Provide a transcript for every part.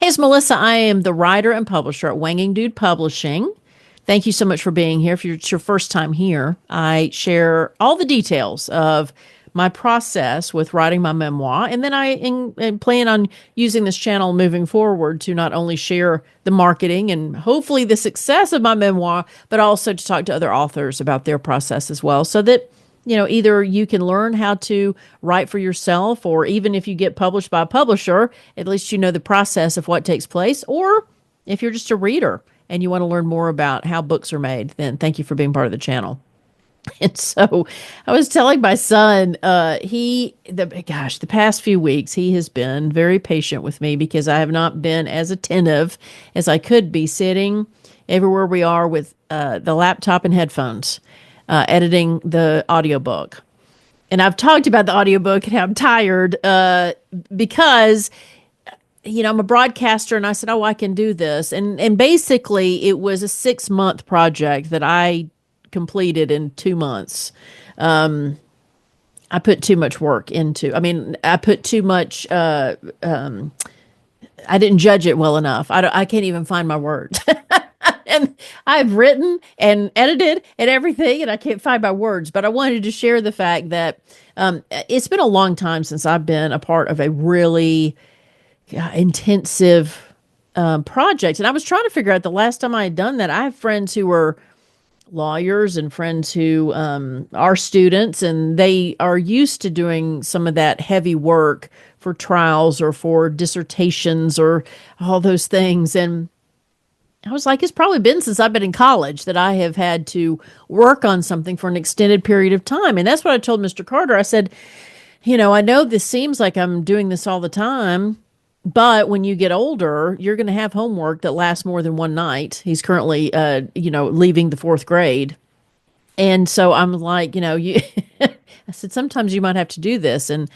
Hey, it's Melissa. I am the writer and publisher at Wanging Dude Publishing. Thank you so much for being here. If it's your first time here, I share all the details of my process with writing my memoir. And then I plan on using this channel moving forward to not only share the marketing and hopefully the success of my memoir, but also to talk to other authors about their process as well so that either you can learn how to write for yourself, or even if you get published by a publisher, at least you know the process of what takes place. Or if you're just a reader and you want to learn more about how books are made, then thank you for being part of the channel. And so I was telling my son, the past few weeks, he has been very patient with me because I have not been as attentive as I could be sitting everywhere we are with the laptop and headphones, editing the audiobook. And I've talked about the audiobook and how I'm tired because I'm a broadcaster, and I said, "Oh, I can do this." And basically, it was a 6-month project that I completed in 2 months. I put too much work into. I mean, I put too much. I didn't judge it well enough. I can't even find my words. And I've written and edited and everything, and I can't find my words. But I wanted to share the fact that it's been a long time since I've been a part of a really intensive project. And I was trying to figure out the last time I had done that. I have friends who were lawyers and friends who are students, and they are used to doing some of that heavy work for trials or for dissertations or all those things. And I was like, it's probably been since I've been in college that I have had to work on something for an extended period of time. And that's what I told Mr. Carter. I said, I know this seems like I'm doing this all the time, but when you get older, you're going to have homework that lasts more than one night. He's currently, leaving the fourth grade. And so I'm like, I said, sometimes you might have to do this. And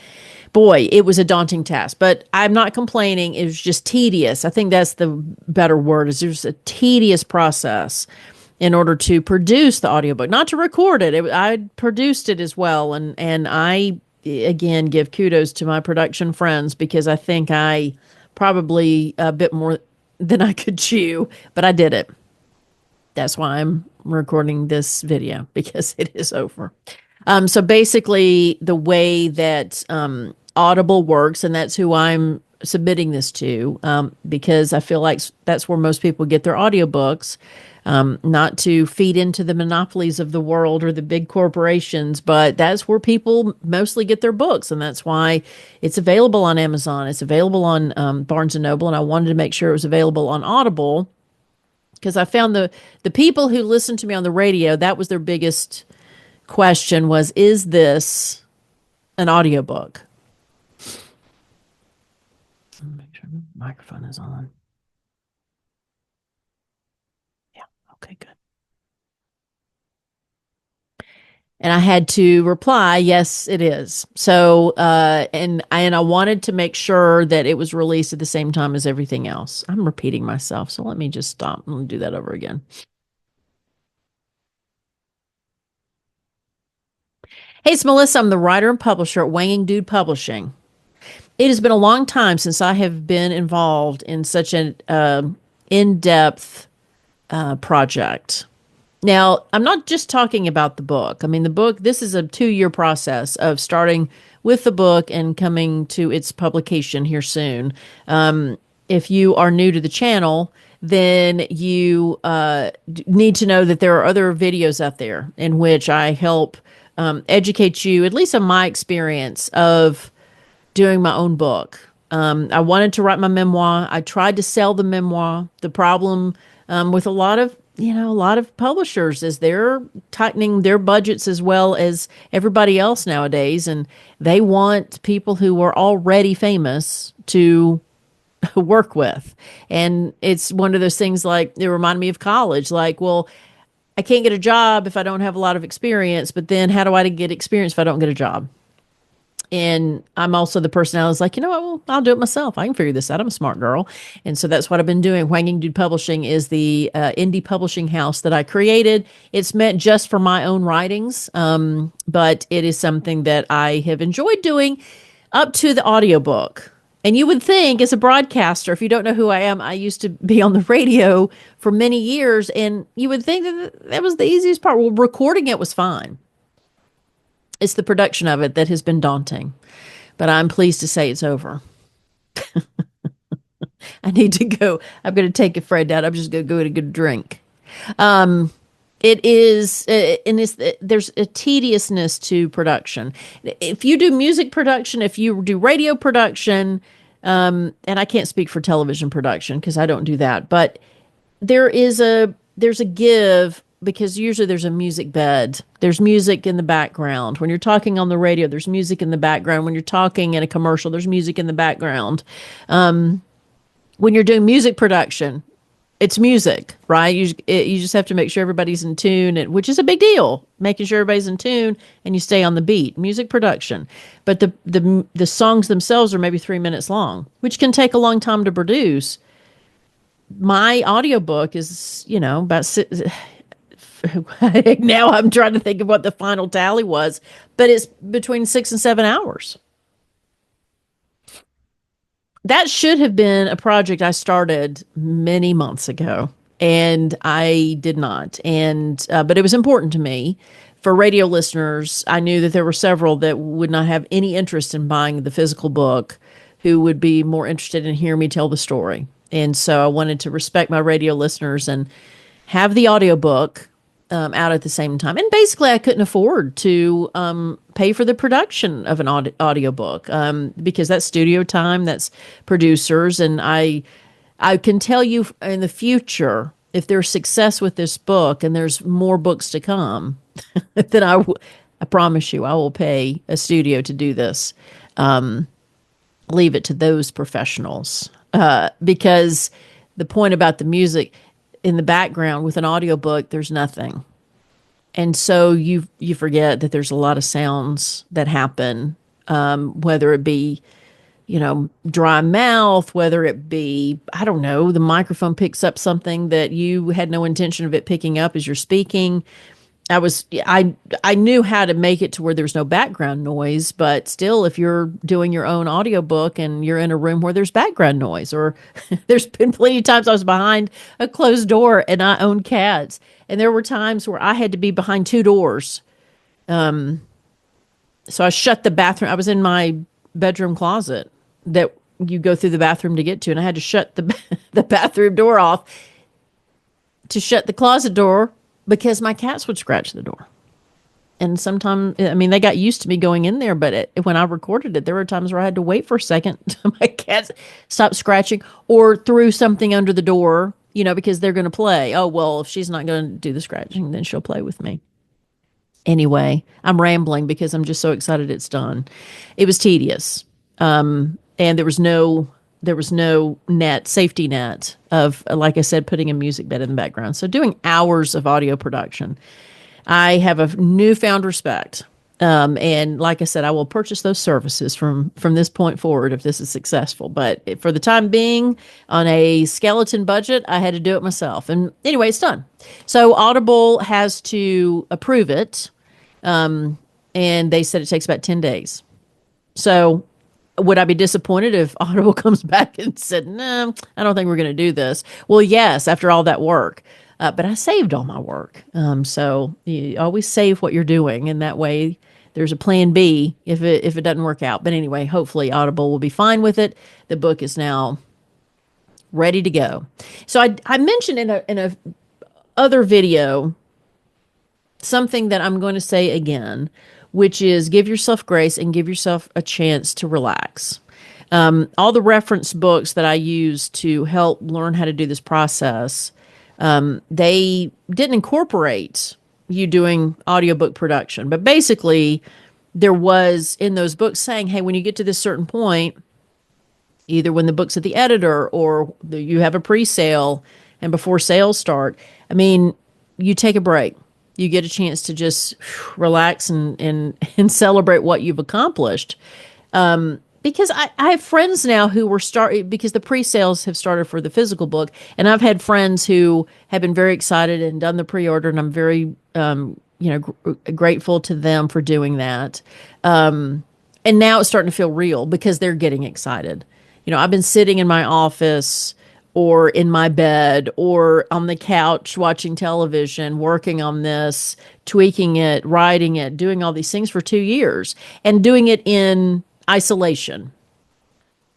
boy, it was a daunting task, but I'm not complaining. It was just tedious. I think that's the better word, is there's a tedious process in order to produce the audiobook, not to record it. I produced it as well. And I, again, give kudos to my production friends because I think I probably a bit more than I could chew, but I did it. That's why I'm recording this video, because it is over. So basically, the way that Audible works, and that's who I'm submitting this to, because I feel like that's where most people get their audiobooks, not to feed into the monopolies of the world or the big corporations, but that's where people mostly get their books. And that's why it's available on Amazon. It's available on Barnes & Noble, and I wanted to make sure it was available on Audible, because I found the people who listened to me on the radio, that was their biggest question was, is this an audiobook? Make sure the microphone is on. Yeah, okay, good. And I had to reply, yes, it is. So, and I wanted to make sure that it was released at the same time as everything else. I'm repeating myself, so let me just stop and do that over again. Hey, it's Melissa. I'm the writer and publisher at Wanging Dude Publishing. It has been a long time since I have been involved in such an in-depth project. Now, I'm not just talking about the book. I mean, the book, this is a 2-year process of starting with the book and coming to its publication here soon. If you are new to the channel, then you need to know that there are other videos out there in which I help educate you, at least on my experience of doing my own book. I wanted to write my memoir. I tried to sell the memoir. The problem with a lot of publishers is they're tightening their budgets as well as everybody else nowadays, and they want people who are already famous to work with. And it's one of those things, like, it reminded me of college. Like, well, I can't get a job if I don't have a lot of experience, but then how do I get experience if I don't get a job? And I'm also the person I was like, you know what, well, I'll do it myself. I can figure this out. I'm a smart girl. And so that's what I've been doing. Wanging Dude Publishing is the indie publishing house that I created. It's meant just for my own writings, but it is something that I have enjoyed doing up to the audiobook. And you would think, as a broadcaster, if you don't know who I am, I used to be on the radio for many years, and you would think that that was the easiest part. Well, recording it was fine. It's the production of it that has been daunting, but I'm pleased to say it's over. I need to go. I'm going to take a Fred out. I'm just going to go get a good drink. Um, it is, and there's a tediousness to production. If you do music production, if you do radio production, and I can't speak for television production because I don't do that, but there's a give because usually there's a music bed. There's music in the background. When you're talking on the radio, there's music in the background. When you're talking in a commercial, there's music in the background. When you're doing music production, it's music, right? You just have to make sure everybody's in tune, which is a big deal, making sure everybody's in tune and you stay on the beat. Music production, but the songs themselves are maybe 3 minutes long, which can take a long time to produce. My audiobook is, about six. Now I'm trying to think of what the final tally was, but it's between 6 and 7 hours. That should have been a project I started many months ago, and I did not. And but it was important to me. For radio listeners, I knew that there were several that would not have any interest in buying the physical book, who would be more interested in hearing me tell the story. And so I wanted to respect my radio listeners and have the audiobook out at the same time. And basically, I couldn't afford to pay for the production of an audiobook because that's studio time, that's producers. And I can tell you in the future, if there's success with this book and there's more books to come, then I promise you, I will pay a studio to do this. Leave it to those professionals because the point about the music in the background with an audiobook, there's nothing. And so you forget that there's a lot of sounds that happen, whether it be, dry mouth, whether it be, I don't know, the microphone picks up something that you had no intention of it picking up as you're speaking. I knew how to make it to where there's no background noise, but still, if you're doing your own audiobook and you're in a room where there's background noise, or there's been plenty of times I was behind a closed door and I own cats. And there were times where I had to be behind two doors. So I shut the bathroom. I was in my bedroom closet that you go through the bathroom to get to. And I had to shut the bathroom door off to shut the closet door because my cats would scratch the door. And sometimes, I mean, they got used to me going in there, but when I recorded it, there were times where I had to wait for a second until my cats stopped scratching or threw something under the door, because they're going to play. Oh, well, if she's not going to do the scratching, then she'll play with me. Anyway, I'm rambling because I'm just so excited it's done. It was tedious. And there was no safety net of, like I said, putting a music bed in the background. So doing hours of audio production, I have a newfound respect. And like I said, I will purchase those services from this point forward if this is successful. But for the time being, on a skeleton budget, I had to do it myself. And anyway, it's done. So Audible has to approve it. And they said it takes about 10 days. So would I be disappointed if Audible comes back and said, no, I don't think we're going to do this? Well, yes, after all that work. But I saved all my work. So you always save what you're doing. And that way there's a plan B if it doesn't work out. But anyway, hopefully Audible will be fine with it. The book is now ready to go. So I mentioned in a other video something that I'm going to say again, which is give yourself grace and give yourself a chance to relax. All the reference books that I use to help learn how to do this process, they didn't incorporate you doing audiobook production. But basically, there was in those books saying, hey, when you get to this certain point, either when the book's at the editor or you have a pre-sale and before sales start, I mean, you take a break. You get a chance to just relax and celebrate what you've accomplished. Because I have friends now who were because the pre-sales have started for the physical book. And I've had friends who have been very excited and done the pre-order. And I'm very, grateful to them for doing that. And now it's starting to feel real because they're getting excited. I've been sitting in my office or in my bed or on the couch watching television, working on this, tweaking it, writing it, doing all these things for 2 years and doing it in isolation.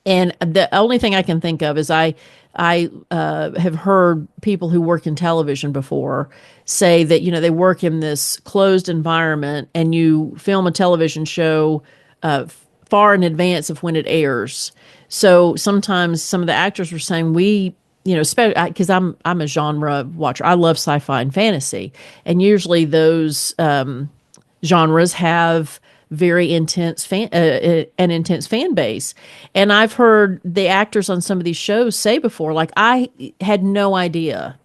And the only thing I can think of is I have heard people who work in television before say that they work in this closed environment and you film a television show far in advance of when it airs. So sometimes some of the actors were saying because I'm a genre watcher. I love sci-fi and fantasy, and usually those genres have very an intense fan base. And I've heard the actors on some of these shows say before, like, I had no idea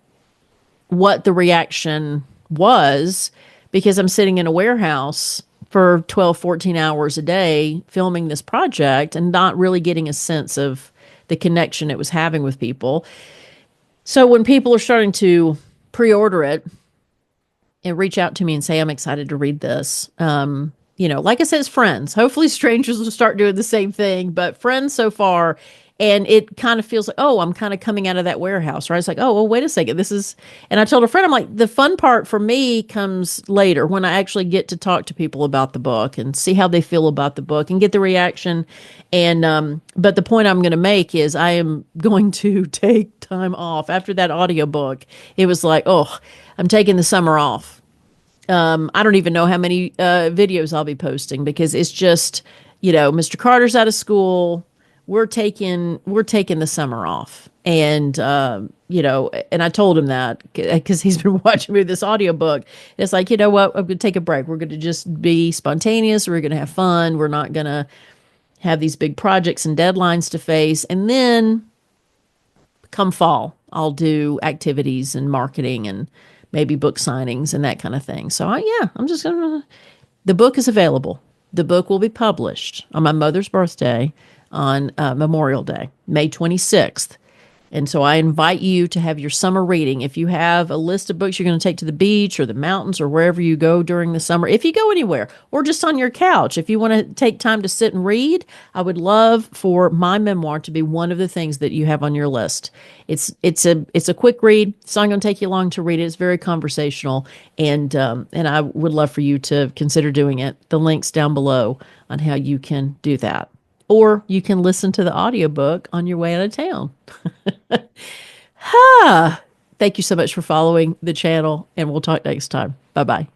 what the reaction was because I'm sitting in a warehouse for 12, 14 hours a day filming this project and not really getting a sense of the connection it was having with people. So when people are starting to pre-order it and reach out to me and say, I'm excited to read this, like I said, it's friends. Hopefully strangers will start doing the same thing, but friends so far. And it kind of feels like, oh, I'm kind of coming out of that warehouse, right? It's like, oh, well, wait a second. And I told a friend, I'm like, the fun part for me comes later when I actually get to talk to people about the book and see how they feel about the book and get the reaction. But the point I'm going to make is I am going to take time off after that audiobook. It was like, oh, I'm taking the summer off. I don't even know how many videos I'll be posting because it's just, Mr. Carter's out of school. We're taking the summer off. And, and I told him that because he's been watching me this audiobook. It's like, you know what? I'm going to take a break. We're going to just be spontaneous. We're going to have fun. We're not going to have these big projects and deadlines to face. And then come fall, I'll do activities and marketing and maybe book signings and that kind of thing. So I'm just gonna. The book is available. The book will be published on my mother's birthday on Memorial Day, May 26th. And so I invite you to have your summer reading. If you have a list of books you're going to take to the beach or the mountains or wherever you go during the summer, if you go anywhere or just on your couch, if you want to take time to sit and read, I would love for my memoir to be one of the things that you have on your list. It's a quick read. It's not going to take you long to read it. It's very conversational, and I would love for you to consider doing it. The link's down below on how you can do that. Or you can listen to the audiobook on your way out of town. Thank you so much for following the channel, and we'll talk next time. Bye-bye.